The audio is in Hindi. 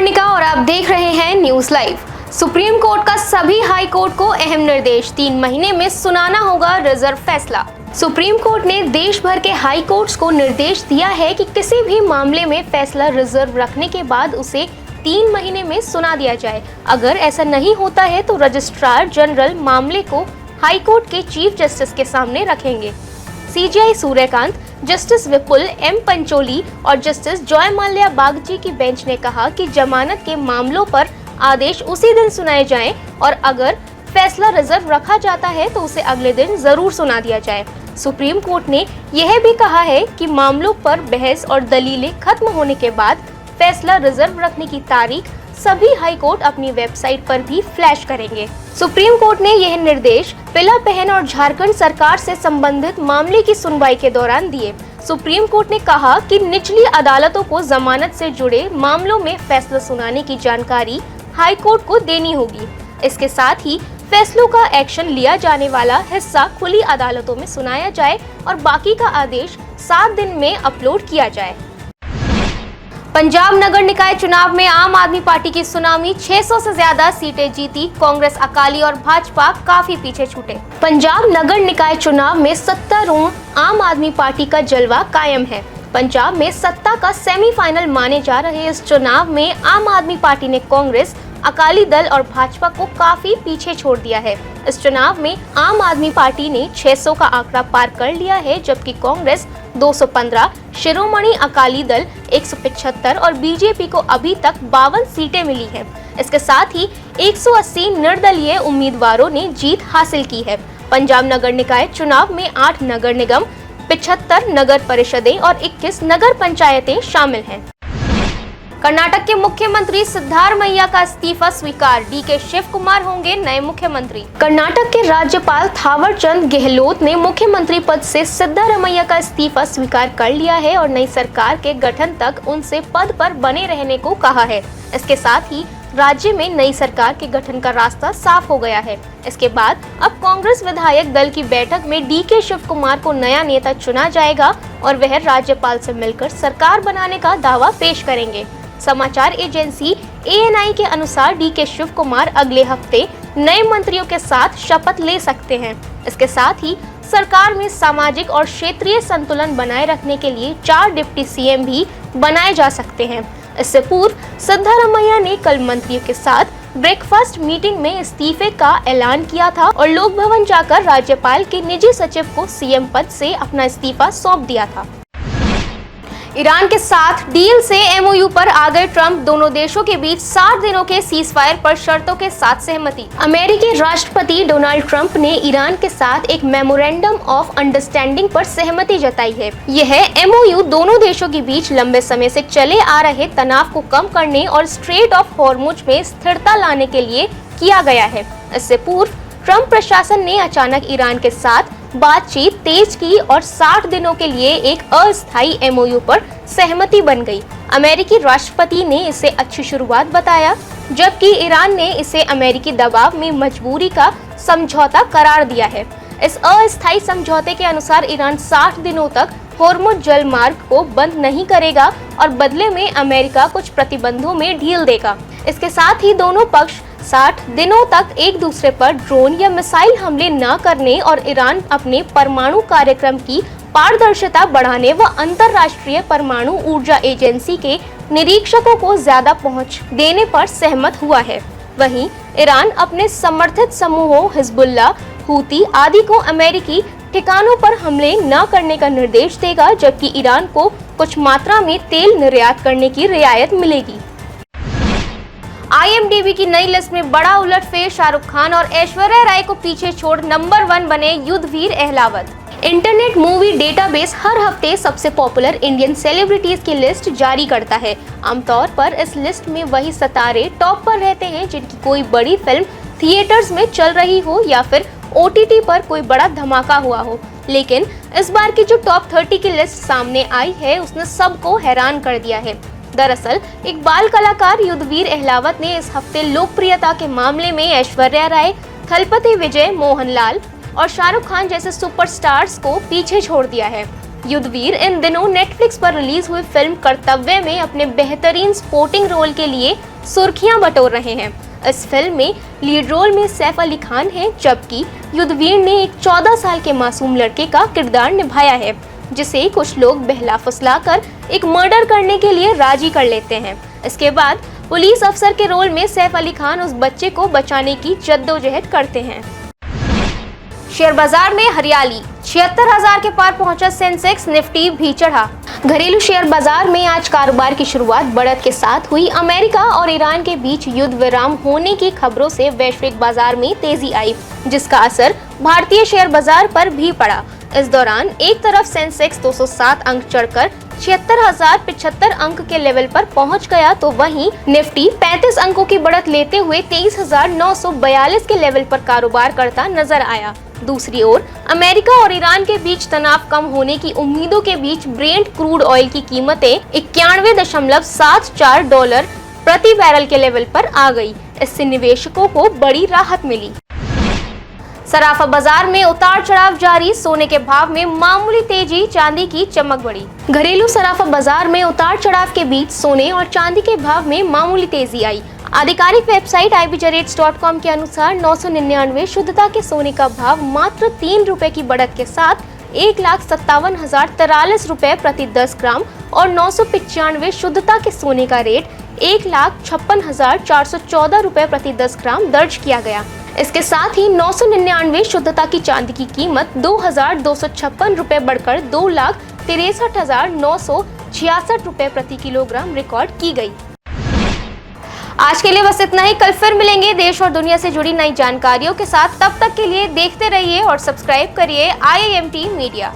मणिका और आप देख रहे हैं न्यूज लाइव। सुप्रीम कोर्ट का सभी हाई कोर्ट को अहम निर्देश, 3 महीने में सुनाना होगा रिजर्व फैसला। सुप्रीम कोर्ट ने देश भर के हाई कोर्ट्स को निर्देश दिया है कि किसी भी मामले में फैसला रिजर्व रखने के बाद उसे 3 महीने में सुना दिया जाए। अगर ऐसा नहीं होता है तो रजिस्ट्रार जनरल मामले को हाई कोर्ट के चीफ जस्टिस के सामने रखेंगे। सीजेआई सूर्यकांत, जस्टिस विपुल एम पंचोली और जस्टिस जॉय माल्या बागची की बेंच ने कहा कि जमानत के मामलों पर आदेश उसी दिन सुनाए जाएं और अगर फैसला रिजर्व रखा जाता है तो उसे अगले दिन जरूर सुना दिया जाए। सुप्रीम कोर्ट ने यह भी कहा है कि मामलों पर बहस और दलीलें खत्म होने के बाद फैसला रिजर्व रखने की तारीख सभी हाई कोर्ट अपनी वेबसाइट पर भी फ्लैश करेंगे। सुप्रीम कोर्ट ने यह निर्देश पिलापहन और झारखंड सरकार से संबंधित मामले की सुनवाई के दौरान दिए। सुप्रीम कोर्ट ने कहा कि निचली अदालतों को जमानत से जुड़े मामलों में फैसला सुनाने की जानकारी हाई कोर्ट को देनी होगी। इसके साथ ही फैसलों का एक्शन लिया जाने वाला हिस्सा खुली अदालतों में सुनाया जाए और बाकी का आदेश 7 दिन में अपलोड किया जाए। पंजाब नगर निकाय चुनाव में आम आदमी पार्टी की सुनामी 600 से ज्यादा सीटें जीती। कांग्रेस, अकाली और भाजपा काफी पीछे छूटे। पंजाब नगर निकाय चुनाव में सत्तारूढ़ आम आदमी पार्टी का जलवा कायम है। पंजाब में सत्ता का सेमीफाइनल माने जा रहे इस चुनाव में आम आदमी पार्टी ने कांग्रेस, अकाली दल और भाजपा को काफी पीछे छोड़ दिया है। इस चुनाव में आम आदमी पार्टी ने 600 का आंकड़ा पार कर लिया है, जबकि कांग्रेस 215, शिरोमणि अकाली दल 175 और बीजेपी को अभी तक 52 सीटें मिली हैं। इसके साथ ही 180 निर्दलीय उम्मीदवारों ने जीत हासिल की है। पंजाब नगर निकाय चुनाव में 8 नगर निगम, 75 नगर परिषदें और 21 नगर पंचायतें शामिल हैं। कर्नाटक के मुख्यमंत्री सिद्धारमैया का इस्तीफा स्वीकार, डीके शिव कुमार होंगे नए मुख्यमंत्री। कर्नाटक के राज्यपाल थावरचंद गहलोत ने मुख्यमंत्री पद से सिद्धारमैया का इस्तीफा स्वीकार कर लिया है और नई सरकार के गठन तक उनसे पद पर बने रहने को कहा है। इसके साथ ही राज्य में नई सरकार के गठन का रास्ता साफ हो गया है। इसके बाद अब कांग्रेस विधायक दल की बैठक में डीके शिव कुमार को नया नेता चुना जाएगा और वह राज्यपाल से मिलकर सरकार बनाने का दावा पेश करेंगे। समाचार एजेंसी ANI के अनुसार डीके शिव कुमार अगले हफ्ते नए मंत्रियों के साथ शपथ ले सकते हैं। इसके साथ ही सरकार में सामाजिक और क्षेत्रीय संतुलन बनाए रखने के लिए 4 डिप्टी CM भी बनाए जा सकते हैं। इससे पूर्व सिद्धारमैया ने कल मंत्रियों के साथ ब्रेकफास्ट मीटिंग में इस्तीफे का ऐलान किया था और लोक भवन जाकर राज्यपाल के निजी सचिव को CM पद से अपना इस्तीफा सौंप दिया था। ईरान के साथ डील से MOU पर आ गए ट्रंप, दोनों देशों के बीच 60 दिनों के सीजफायर पर शर्तों के साथ सहमति। अमेरिकी राष्ट्रपति डोनाल्ड ट्रंप ने ईरान के साथ एक मेमोरेंडम ऑफ अंडरस्टैंडिंग पर सहमति जताई है। यह MOU दोनों देशों के बीच लंबे समय से चले आ रहे तनाव को कम करने और स्ट्रेट ऑफ हॉर्मुज में स्थिरता लाने के लिए किया गया है। इससे पूर्व ट्रंप प्रशासन ने अचानक ईरान के साथ बातचीत तेज की और 60 दिनों के लिए एक अस्थायी MOU पर सहमति बन गई। अमेरिकी राष्ट्रपति ने इसे अच्छी शुरुआत बताया, जबकि ईरान ने इसे अमेरिकी दबाव में मजबूरी का समझौता करार दिया है। इस अस्थायी समझौते के अनुसार ईरान 60 दिनों तक हॉर्मुज जल मार्ग को बंद नहीं करेगा और बदले में अमेरिका कुछ प्रतिबंधों में ढील देगा। इसके साथ ही दोनों पक्ष 60 दिनों तक एक दूसरे पर ड्रोन या मिसाइल हमले न करने और ईरान अपने परमाणु कार्यक्रम की पारदर्शिता बढ़ाने व अंतर्राष्ट्रीय परमाणु ऊर्जा एजेंसी के निरीक्षकों को ज्यादा पहुंच देने पर सहमत हुआ है। वहीं ईरान अपने समर्थित समूहों हिजबुल्लाह, हूती आदि को अमेरिकी ठिकानों पर हमले न करने का निर्देश देगा, जबकि ईरान को कुछ मात्रा में तेल निर्यात करने की रियायत मिलेगी। IMDb की नई लिस्ट में बड़ा उलटफेर, शाहरुख खान और ऐश्वर्या राय को पीछे छोड़ नंबर 1 बने Yudhveer Ahlawat. Internet Movie Database हर हफ्ते सबसे पॉपुलर इंडियन सेलिब्रिटीज की लिस्ट जारी करता है। आमतौर पर इस लिस्ट में वही सितारे टॉप पर रहते हैं जिनकी कोई बड़ी फिल्म थिएटर्स में चल रही हो या फिर OTT पर कोई बड़ा धमाका हुआ हो। लेकिन इस बार की जो टॉप 30 की लिस्ट सामने आई है उसने सबको हैरान कर दिया है। दरअसल एक बाल कलाकार युद्धवीर अहलावत ने इस हफ्ते लोकप्रियता के मामले में ऐश्वर्या राय, थलपति विजय, मोहनलाल और शाहरुख खान जैसे सुपरस्टार्स को पीछे छोड़ दिया है। युद्धवीर इन दिनों नेटफ्लिक्स पर रिलीज हुई फिल्म कर्तव्य में अपने बेहतरीन सपोर्टिंग रोल के लिए सुर्खियां बटोर रहे हैं। इस फिल्म में लीड रोल में सैफ अली खान है, जबकि युद्धवीर ने एक 14 साल के मासूम लड़के का किरदार निभाया है, जिसे कुछ लोग बहला फुसला कर एक मर्डर करने के लिए राजी कर लेते हैं। इसके बाद पुलिस अफसर के रोल में सैफ अली खान उस बच्चे को बचाने की जद्दोजहद करते हैं। शेयर बाजार में हरियाली, 76,000 के पार पहुंचा सेंसेक्स, निफ्टी भी चढ़ा। घरेलू शेयर बाजार में आज कारोबार की शुरुआत बढ़त के साथ हुई। अमेरिका और ईरान के बीच युद्ध विराम होने की खबरों से वैश्विक बाजार में तेजी आई, जिसका असर भारतीय शेयर बाजार पर भी पड़ा। इस दौरान एक तरफ सेंसेक्स 207 अंक चढ़कर 76,075 अंक के लेवल पर पहुंच गया, तो वहीं निफ्टी 35 अंकों की बढ़त लेते हुए 23,942 के लेवल पर कारोबार करता नजर आया। दूसरी ओर अमेरिका और ईरान के बीच तनाव कम होने की उम्मीदों के बीच ब्रेंट क्रूड ऑयल की कीमतें 91.74 डॉलर प्रति बैरल के लेवल पर आ गई। इससे निवेशकों को बड़ी राहत मिली। सराफा बाजार में उतार चढ़ाव जारी, सोने के भाव में मामूली तेजी, चांदी की चमक बढ़ी। घरेलू सराफा बाजार में उतार चढ़ाव के बीच सोने और चांदी के भाव में मामूली तेजी आई। आधिकारिक वेबसाइट ibjarets.com के अनुसार 999 शुद्धता के सोने का भाव मात्र 3 रुपए की बढ़त के साथ 1,57,043 रुपए प्रति 10 ग्राम और 995 शुद्धता के सोने का रेट 1,56,414 रुपए प्रति 10 ग्राम दर्ज किया गया। इसके साथ ही 999 शुद्धता की चांदी की कीमत 2,256 रुपए बढ़कर 2,63,966 रुपए प्रति किलोग्राम रिकॉर्ड की गई। आज के लिए बस इतना ही। कल फिर मिलेंगे देश और दुनिया से जुड़ी नई जानकारियों के साथ। तब तक के लिए देखते रहिए और सब्सक्राइब करिए IIMT मीडिया।